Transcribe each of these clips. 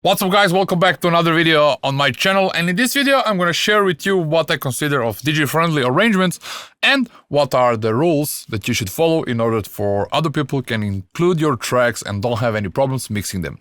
What's up guys, welcome back to another video on my channel, and in this video I'm gonna share with you what I consider of DJ-friendly arrangements and what are the rules that you should follow in order for other people can include your tracks and don't have any problems mixing them.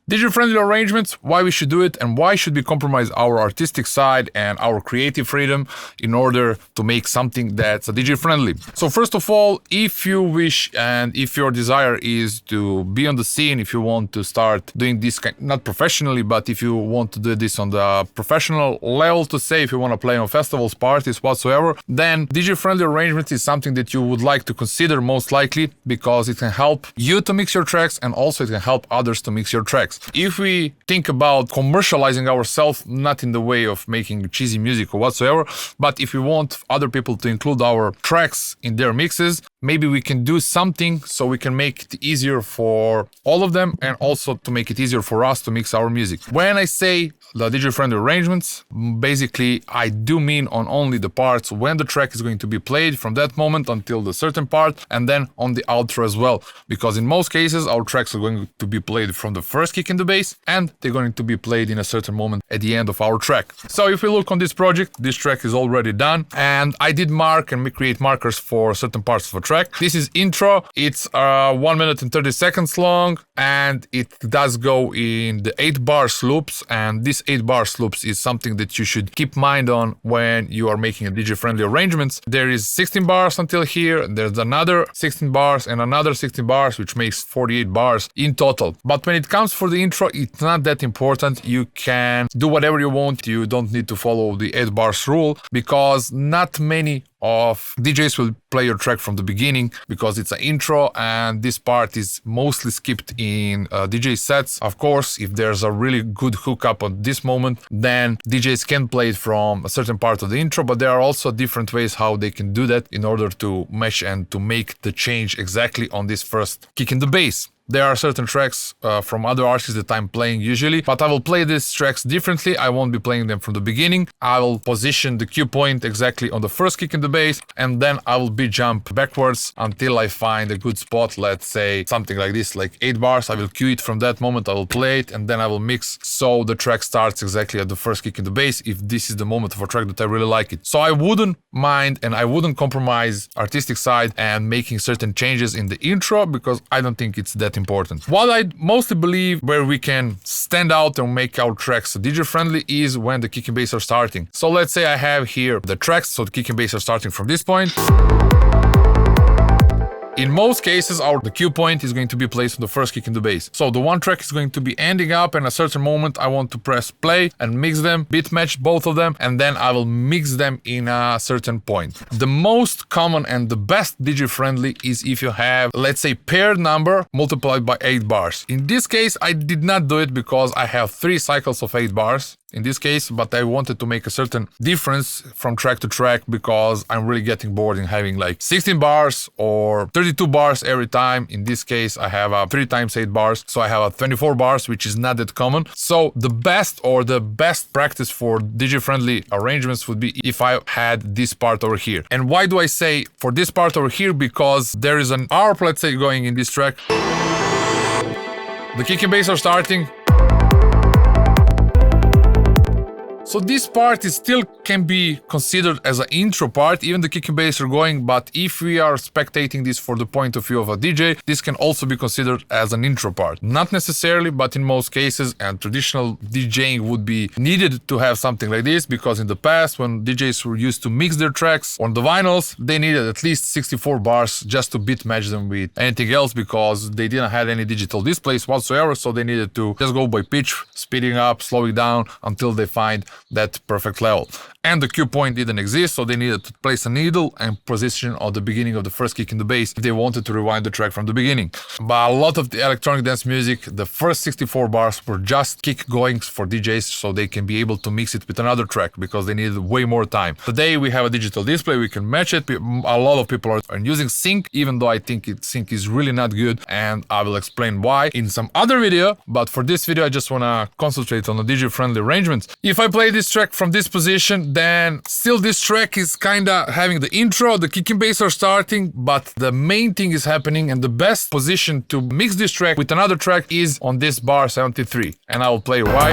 DJ-friendly arrangements, why we should do it and why should we compromise our artistic side and our creative freedom in order to make something that's DJ-friendly. So first of all, if you wish and if your desire is to be on the scene, if you want to start doing this, not professionally, but if you want to do this on the professional level, to say if you want to play on festivals, parties, whatsoever, then DJ-friendly arrangements is something that you would like to consider most likely because it can help you to mix your tracks and also it can help others to mix your tracks. If we think about commercializing ourselves, not in the way of making cheesy music or whatsoever, but if we want other people to include our tracks in their mixes, maybe we can do something so we can make it easier for all of them and also to make it easier for us to mix our music. When I say the DJ-friendly arrangements, basically I do mean on only the parts when the track is going to be played from that moment until the certain part and then on the outro as well, because in most cases our tracks are going to be played from the first kick in the bass and they're going to be played in a certain moment at the end of our track. So if we look on this project, this track is already done and I did mark and create markers for certain parts of a track. This is intro, it's 1 minute and 30 seconds long and it does go in the 8 bars loops, and this 8 bars loops is something that you should keep mind on when you are making a DJ-friendly arrangements. There is 16 bars until here, there's another 16 bars and another 16 bars, which makes 48 bars in total. But when it comes for the intro, it's not that important. You can do whatever you want. You don't need to follow the 8 bars rule because not many of DJs will play your track from the beginning because it's an intro and this part is mostly skipped in DJ sets. Of course, if there's a really good hookup at this moment, then DJs can play it from a certain part of the intro, but there are also different ways how they can do that in order to mesh and to make the change exactly on this first kick in the bass. There are certain tracks from other artists that I'm playing usually, but I will play these tracks differently. I won't be playing them from the beginning. I will position the cue point exactly on the first kick in the bass, and then I will beat jump backwards until I find a good spot. Let's say something like this, like 8 bars. I will cue it from that moment, I will play it, and then I will mix so the track starts exactly at the first kick in the bass if this is the moment of a track that I really like it. So I wouldn't mind and I wouldn't compromise artistic side and making certain changes in the intro because I don't think it's that important. What I mostly believe where we can stand out and make our tracks DJ-friendly is when the kick and bass are starting. So let's say I have here the tracks, so the kick and bass are starting from this point. In most cases, the cue point is going to be placed on the first kick in the bass. So the one track is going to be ending up and at a certain moment I want to press play and mix them, beat match both of them, and then I will mix them in a certain point. The most common and the best DJ-friendly is if you have, let's say, paired number multiplied by 8 bars. In this case, I did not do it because I have 3 cycles of 8 bars. In this case, but I wanted to make a certain difference from track to track because I'm really getting bored in having like 16 bars or 32 bars every time. In this case, I have 3 times 8 bars, so I have 24 bars, which is not that common. So the best practice for DJ-friendly arrangements would be if I had this part over here. And why do I say for this part over here? Because there is an ARP, let's say, going in this track. The kick and bass are starting. So this part is still can be considered as an intro part, even the kick and bass are going, but if we are spectating this for the point of view of a DJ, this can also be considered as an intro part. Not necessarily, but in most cases, and traditional DJing would be needed to have something like this, because in the past, when DJs were used to mix their tracks on the vinyls, they needed at least 64 bars just to beat match them with anything else, because they didn't have any digital displays whatsoever, so they needed to just go by pitch, speeding up, slowing down, until they find that perfect level. And the cue point didn't exist, so they needed to place a needle and position at the beginning of the first kick in the bass if they wanted to rewind the track from the beginning. But a lot of the electronic dance music, the first 64 bars were just kick goings for DJs so they can be able to mix it with another track because they needed way more time. Today we have a digital display, we can match it. A lot of people are using sync, even though I think sync is really not good, and I will explain why in some other video. But for this video I just want to concentrate on the DJ-friendly arrangements. If I play this track from this position, then still this track is kinda having the intro, the kick and bass are starting, but the main thing is happening, and the best position to mix this track with another track is on this bar 73. And I will play why.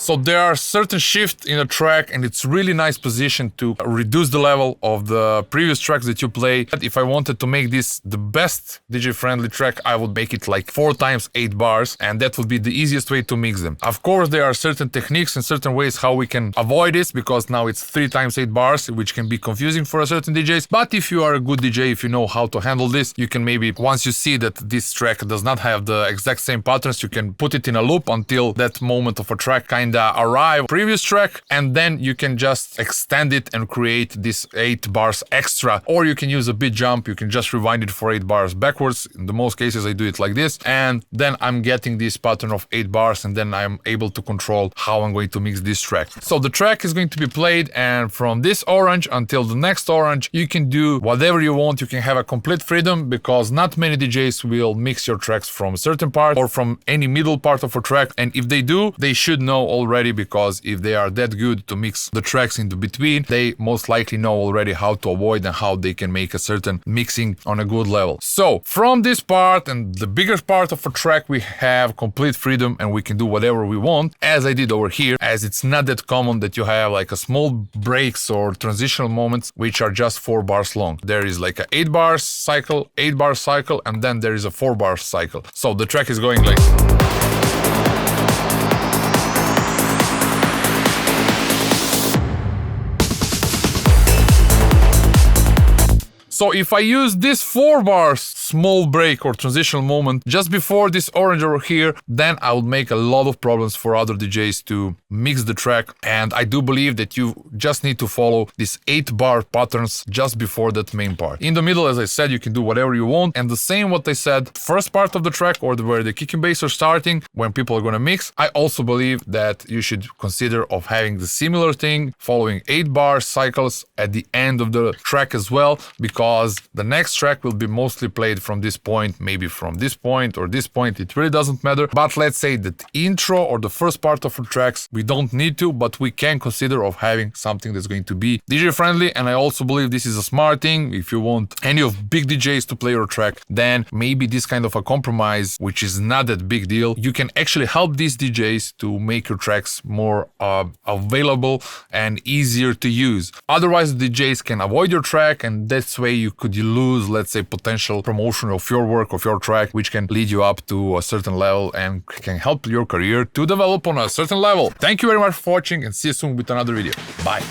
So there are certain shifts in a track, and it's really nice position to reduce the level of the previous tracks that you play. If I wanted to make this the best DJ-friendly track, I would make it like 4 times 8 bars, and that would be the easiest way to mix them. Of course, there are certain techniques and certain ways how we can avoid this, because now it's 3 times 8 bars, which can be confusing for a certain DJs. But if you are a good DJ, if you know how to handle this, you can maybe, once you see that this track does not have the exact same patterns, you can put it in a loop until that moment of a track kinda arrive previous track, and then you can just extend it and create this 8 bars extra. Or you can use a beat jump, you can just rewind it for 8 bars backwards. In the most cases I do it like this, and then I'm getting this pattern of 8 bars, and then I'm able to control how I'm going to mix this track. So the track is going to be played, and from this orange until the next orange, you can do whatever you want. You can have a complete freedom, because not many DJs will mix your tracks from a certain part or from any middle part of a track, and if they do, they should know already, because if they are that good to mix the tracks into between, they most likely know already how to avoid and how they can make a certain mixing on a good level. So from this part and the bigger part of a track, we have complete freedom and we can do whatever we want, as I did over here, as it's not that common that you have like a small breaks or transitional moments which are just 4 bars long. There is like a 8 bar cycle, 8 bar cycle, and then there is a 4 bar cycle. So the track is going like... So if I use this 4 bars small break or transitional moment just before this orange over here, then I would make a lot of problems for other DJs to mix the track. And I do believe that you just need to follow these 8 bar patterns just before that main part. In the middle, as I said, you can do whatever you want. And the same what I said, first part of the track or where the kick and bass are starting, when people are going to mix, I also believe that you should consider of having the similar thing, following 8 bar cycles at the end of the track as well, because the next track will be mostly played from this point, maybe from this point or this point, it really doesn't matter. But let's say that intro or the first part of the tracks, we don't need to, but we can consider of having something that's going to be DJ friendly. And I also believe this is a smart thing. If you want any of big DJs to play your track, then maybe this kind of a compromise, which is not that big deal, you can actually help these DJs to make your tracks more available and easier to use. Otherwise, DJs can avoid your track, and that's way you could lose, let's say, potential promotion of your work, of your track, which can lead you up to a certain level and can help your career to develop on a certain level. Thank you very much for watching, and see you soon with another video. Bye.